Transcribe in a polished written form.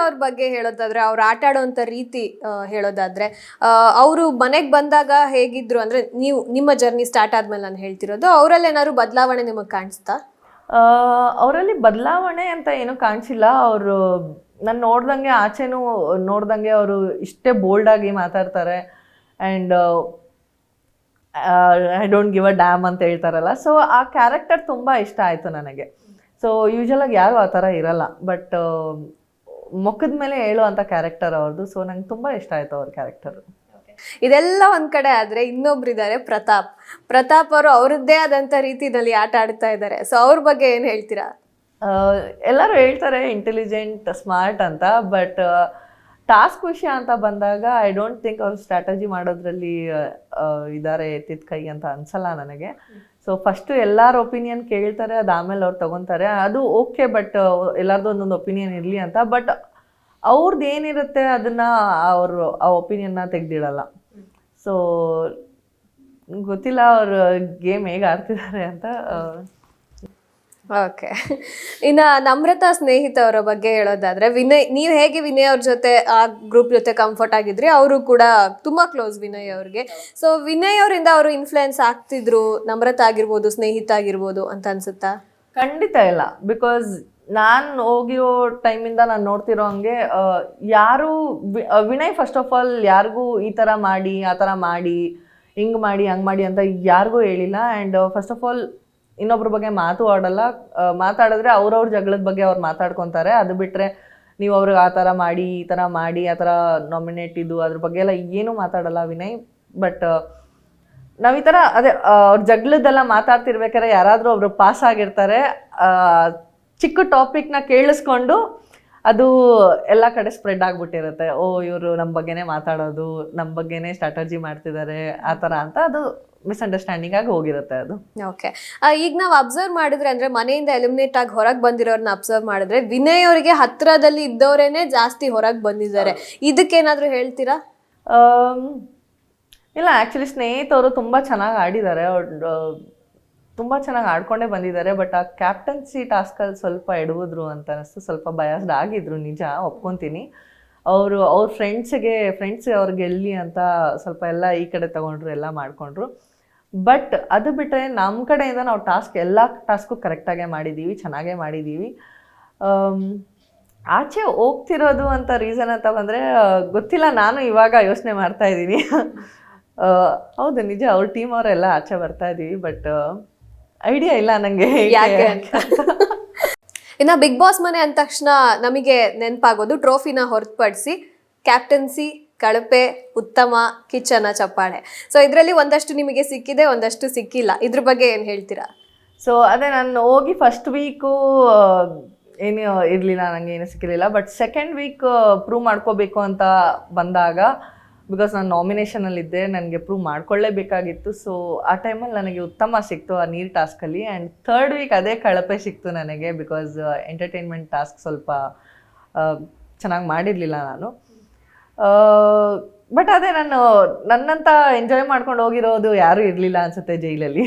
ಅವ್ರ ಬಗ್ಗೆ ಹೇಳೋದಾದ್ರೆ, ಅವ್ರು ಆಟ ಆಡೋಂಥ ರೀತಿ ಹೇಳೋದಾದ್ರೆ, ಅವರು ಮನೆಗೆ ಬಂದಾಗ ಹೇಗಿದ್ರು ಅಂದ್ರೆ, ನೀವು ನಿಮ್ಮ ಜರ್ನಿ ಸ್ಟಾರ್ಟ್ ಆದ್ಮೇಲೆ ನಾನು ಹೇಳ್ತಿರೋದು, ಅವರಲ್ಲಿ ಏನಾದ್ರು ಬದಲಾವಣೆ ನಿಮಗೆ ಕಾಣಿಸ್ತಾ? ಅವರಲ್ಲಿ ಬದಲಾವಣೆ ಅಂತ ಏನೂ ಕಾಣಿಸಿಲ್ಲ. ಅವರು ನಾನು ನೋಡ್ದಂಗೆ ಆಚೆನೂ ನೋಡ್ದಂಗೆ ಅವರು ಇಷ್ಟೇ ಬೋಲ್ಡಾಗಿ ಮಾತಾಡ್ತಾರೆ. And I don't give a dam ಅಂತ ಹೇಳ್ತಾರಲ್ಲ, ಸೊ ಆ ಕ್ಯಾರೆಕ್ಟರ್ ತುಂಬ ಇಷ್ಟ ಆಯಿತು ನನಗೆ. ಸೊ ಯೂಶ್ವಲಾಗಿ ಯಾರೂ ಆ ಥರ ಇರಲ್ಲ, ಬಟ್ ಮುಖದ ಮೇಲೆ ಹೇಳುವಂಥ ಕ್ಯಾರೆಕ್ಟರ್ ಅವ್ರದ್ದು. ಸೊ ನಂಗೆ ತುಂಬ ಇಷ್ಟ ಆಯಿತು ಅವ್ರ ಕ್ಯಾರೆಕ್ಟರು. ಇದೆಲ್ಲ ಒಂದ್ ಕಡೆ ಆದ್ರೆ ಇನ್ನೊಬ್ರು ಇದ್ದಾರೆ, ಪ್ರತಾಪ್ ಅವರು ಅವರದ್ದೇ ಆದಂಥ ರೀತಿಯಲ್ಲಿ ಆಟ ಆಡ್ತಾ ಇದ್ದಾರೆ. ಸೊ ಅವ್ರ ಬಗ್ಗೆ ಏನು ಹೇಳ್ತೀರಾ? ಎಲ್ಲರೂ ಹೇಳ್ತಾರೆ ಇಂಟೆಲಿಜೆಂಟ್, ಸ್ಮಾರ್ಟ್ ಅಂತ, ಬಟ್ ಟಾಸ್ಕ್ ವಿಷಯ ಅಂತ ಬಂದಾಗ ಐ ಡೋಂಟ್ ಥಿಂಕ್ ಅವ್ರು ಸ್ಟ್ರಾಟಜಿ ಮಾಡೋದ್ರಲ್ಲಿ ಇದ್ದಾರೆ ಎತ್ತಿದ ಕೈ ಅಂತ ಅನ್ಸಲ್ಲ ನನಗೆ. ಸೊ ಫಸ್ಟು ಎಲ್ಲರ ಒಪಿನಿಯನ್ ಕೇಳ್ತಾರೆ, ಅದು ಆಮೇಲೆ ಅವ್ರು ತೊಗೊತಾರೆ, ಅದು ಓಕೆ. ಬಟ್ ಎಲ್ಲರದ್ದು ಒಂದೊಂದು ಒಪಿನಿಯನ್ ಇರಲಿ ಅಂತ. ಬಟ್ ಅವ್ರದ್ದು ಏನಿರುತ್ತೆ ಅದನ್ನು ಅವರು ಆ ಒಪಿನಿಯನ್ನ ತೆಗೆದಿಡಲ್ಲ. ಸೊ ಗೊತ್ತಿಲ್ಲ ಅವ್ರ ಗೇಮ್ ಹೇಗೆ ಆಡ್ತಿದ್ದಾರೆ ಅಂತ. ಓಕೆ, ಇನ್ನು ನಮ್ರತಾ ಸ್ನೇಹಿತ ಅವರ ಬಗ್ಗೆ ಹೇಳೋದಾದ್ರೆ, ವಿನಯ್, ನೀವು ಹೇಗೆ ವಿನಯ್ ಅವ್ರ ಜೊತೆ ಆ ಗ್ರೂಪ್ ಜೊತೆ ಕಂಫರ್ಟ್ ಆಗಿದ್ರಿ, ಅವರು ಕೂಡ ತುಂಬಾ ಕ್ಲೋಸ್ ವಿನಯ್ ಅವ್ರಿಗೆ. ಸೊ ವಿನಯ್ ಅವರಿಂದ ಅವರು ಇನ್ಫ್ಲುಯೆನ್ಸ್ ಆಗ್ತಿದ್ರು, ನಮ್ರತಾ ಆಗಿರ್ಬೋದು, ಸ್ನೇಹಿತ ಆಗಿರ್ಬೋದು ಅಂತ ಅನ್ಸುತ್ತಾ? ಖಂಡಿತ ಇಲ್ಲ. ಬಿಕಾಸ್ ನಾನು ಹೋಗಿರೋ ಟೈಮಿಂದ ನಾನು ನೋಡ್ತಿರೋ ಹಂಗೆ ಯಾರು ವಿನಯ್ ಫಸ್ಟ್ ಆಫ್ ಆಲ್ ಯಾರಿಗೂ ಈ ಥರ ಮಾಡಿ, ಆ ಥರ ಮಾಡಿ, ಹಿಂಗೆ ಮಾಡಿ, ಹಂಗೆ ಮಾಡಿ ಅಂತ ಯಾರಿಗೂ ಹೇಳಿಲ್ಲ. ಆ್ಯಂಡ್ ಫಸ್ಟ್ ಆಫ್ ಆಲ್ ಇನ್ನೊಬ್ರ ಬಗ್ಗೆ ಮಾತು ಆಡಲ್ಲ. ಮಾತಾಡಿದ್ರೆ ಅವ್ರವ್ರ ಜಗಳದ ಬಗ್ಗೆ ಅವ್ರು ಮಾತಾಡ್ಕೊತಾರೆ. ಅದು ಬಿಟ್ಟರೆ ನೀವು ಅವ್ರಿಗೆ ಆ ಥರ ಮಾಡಿ, ಈ ಥರ ಮಾಡಿ, ಆ ಥರ ನಾಮಿನೇಟ್ ಇದು ಅದ್ರ ಬಗ್ಗೆ ಎಲ್ಲ ಏನೂ ಮಾತಾಡಲ್ಲ ವಿನಯ್. ಬಟ್ ನಾವು ಈ ಥರ ಅದೇ ಅವ್ರ ಜಗಳದೆಲ್ಲ ಮಾತಾಡ್ತಿರ್ಬೇಕಾದ್ರೆ ಯಾರಾದರೂ ಒಬ್ರು ಪಾಸ್ ಆಗಿರ್ತಾರೆ, ಚಿಕ್ಕ ಟಾಪಿಕ್ನ ಕೇಳಿಸ್ಕೊಂಡು ಅದು ಎಲ್ಲ ಕಡೆ ಸ್ಪ್ರೆಡ್ ಆಗಿಬಿಟ್ಟಿರುತ್ತೆ. ಓ ಇವರು ನಮ್ಮ ಬಗ್ಗೆನೇ ಮಾತಾಡೋದು, ನಮ್ಮ ಬಗ್ಗೆನೇ ಸ್ಟ್ರಾಟಜಿ ಮಾಡ್ತಿದ್ದಾರೆ ಆ ಥರ ಅಂತ, ಅದು ಮಿಸ್ಅಂಡರ್ಸ್ಟ್ಯಾಂಡಿಂಗ್ ಆಗಿ ಹೋಗಿರುತ್ತೆ ಅದು. ಓಕೆ, ಈಗ ನಾವು ಅಬ್ಸರ್ವ್ ಮಾಡಿದ್ರೆ, ಅಂದ್ರೆ ಮನೆಯಿಂದ ಎಲಿಮಿನೇಟ್ ಆಗಿ ಹೊರಗೆ ಬಂದಿರೋರನ್ನ ಅಬ್ಸರ್ವ್ ಮಾಡಿದ್ರೆ, ವಿನಯ್ ಅವರಿಗೆ ಹತ್ರದಲ್ಲಿ ಇದ್ದವರೇನೆ ಜಾಸ್ತಿ ಹೊರಗೆ ಬಂದಿದ್ದಾರೆ. ಇದಕ್ಕೇನಾದರೂ ಹೇಳ್ತೀರಾ? ಇಲ್ಲ, ಆ್ಯಕ್ಚುಲಿ ಸ್ನೇಹಿತವರು ತುಂಬ ಚೆನ್ನಾಗಿ ಆಡಿದ್ದಾರೆ. ಅವ್ರು ತುಂಬ ಚೆನ್ನಾಗಿ ಆಡ್ಕೊಂಡೇ ಬಂದಿದ್ದಾರೆ. ಬಟ್ ಆ ಕ್ಯಾಪ್ಟನ್ಸಿ ಟಾಸ್ಕಲ್ಲಿ ಸ್ವಲ್ಪ ಎಡವಿದ್ರು ಅಂತ ಅನಿಸ್ತು. ಸ್ವಲ್ಪ ಬಯಾಸ್ಡ್ ಆಗಿದ್ರು, ನಿಜ ಒಪ್ಕೊತೀನಿ. ಅವ್ರ ಫ್ರೆಂಡ್ಸ್ ಅವ್ರು ಗೆಲ್ಲಿ ಅಂತ ಸ್ವಲ್ಪ ಎಲ್ಲ ಈ ಕಡೆ ತಗೊಂಡ್ರು, ಎಲ್ಲ ಮಾಡಿಕೊಂಡ್ರು. ಬಟ್ ಅದು ಬಿಟ್ಟರೆ ನಮ್ಮ ಕಡೆಯಿಂದ ನಾವು ಎಲ್ಲ ಟಾಸ್ಕು ಕರೆಕ್ಟಾಗೇ ಮಾಡಿದ್ದೀವಿ, ಚೆನ್ನಾಗೇ ಮಾಡಿದ್ದೀವಿ. ಆಚೆ ಹೋಗ್ತಿರೋದು ಅಂತ ರೀಸನ್ ಅಂತ ಬಂದರೆ ಗೊತ್ತಿಲ್ಲ, ನಾನು ಇವಾಗ ಯೋಚನೆ ಮಾಡ್ತಾ ಇದ್ದೀನಿ. ಹೌದು ನಿಜ, ಅವ್ರ ಟೀಮ್ ಅವರೆಲ್ಲ ಆಚೆ ಬರ್ತಾ ಇದ್ದೀವಿ. ಬಟ್ ಐಡಿಯಾ ಇಲ್ಲ ನನಗೆ ಯಾಕೆ ಅಂತ. ಇನ್ನು ಬಿಗ್ ಬಾಸ್ ಮನೆ ಅಂದ ತಕ್ಷಣ ನಮಗೆ ನೆನಪಾಗೋದು, ಟ್ರೋಫಿನ ಹೊರತುಪಡಿಸಿ ಕ್ಯಾಪ್ಟನ್ಸಿ, ಕಳಪೆ, ಉತ್ತಮ, ಕಿಚ್ಚನ ಚಪ್ಪಾಳೆ. ಸೊ ಇದರಲ್ಲಿ ಒಂದಷ್ಟು ನಿಮಗೆ ಸಿಕ್ಕಿದೆ, ಒಂದಷ್ಟು ಸಿಕ್ಕಿಲ್ಲ. ಇದ್ರ ಬಗ್ಗೆ ಏನು ಹೇಳ್ತೀರಾ? ಸೊ ಅದೇ, ನಾನು ಹೋಗಿ ಫಸ್ಟ್ ವೀಕು ಏನು ಇರಲಿಲ್ಲ, ನನಗೆ ಏನು ಸಿಕ್ಕಿರಲಿಲ್ಲ. ಬಟ್ ಸೆಕೆಂಡ್ ವೀಕ್ ಪ್ರೂವ್ ಮಾಡ್ಕೋಬೇಕು ಅಂತ ಬಂದಾಗ, ಬಿಕಾಸ್ ನಾನು ನಾಮಿನೇಷನಲ್ಲಿದ್ದೆ, ನನಗೆ ಪ್ರೂವ್ ಮಾಡ್ಕೊಳ್ಳೇಬೇಕಾಗಿತ್ತು. ಸೊ ಆ ಟೈಮಲ್ಲಿ ನನಗೆ ಉತ್ತಮ ಸಿಕ್ತು ಆ ನೀರು ಟಾಸ್ಕಲ್ಲಿ. ಆ್ಯಂಡ್ ಥರ್ಡ್ ವೀಕ್ ಅದೇ ಕಳಪೆ ಸಿಕ್ತು ನನಗೆ, ಬಿಕಾಸ್ ಎಂಟರ್ಟೈನ್ಮೆಂಟ್ ಟಾಸ್ಕ್ ಸ್ವಲ್ಪ ಚೆನ್ನಾಗಿ ಮಾಡಿರಲಿಲ್ಲ ನಾನು. ಬಟ್ ಅದೇ, ನನ್ನಂತ ಎಂಜಾಯ್ ಮಾಡ್ಕೊಂಡು ಹೋಗಿರೋದು ಯಾರೂ ಇರಲಿಲ್ಲ ಅನಿಸುತ್ತೆ ಜೈಲಲ್ಲಿ.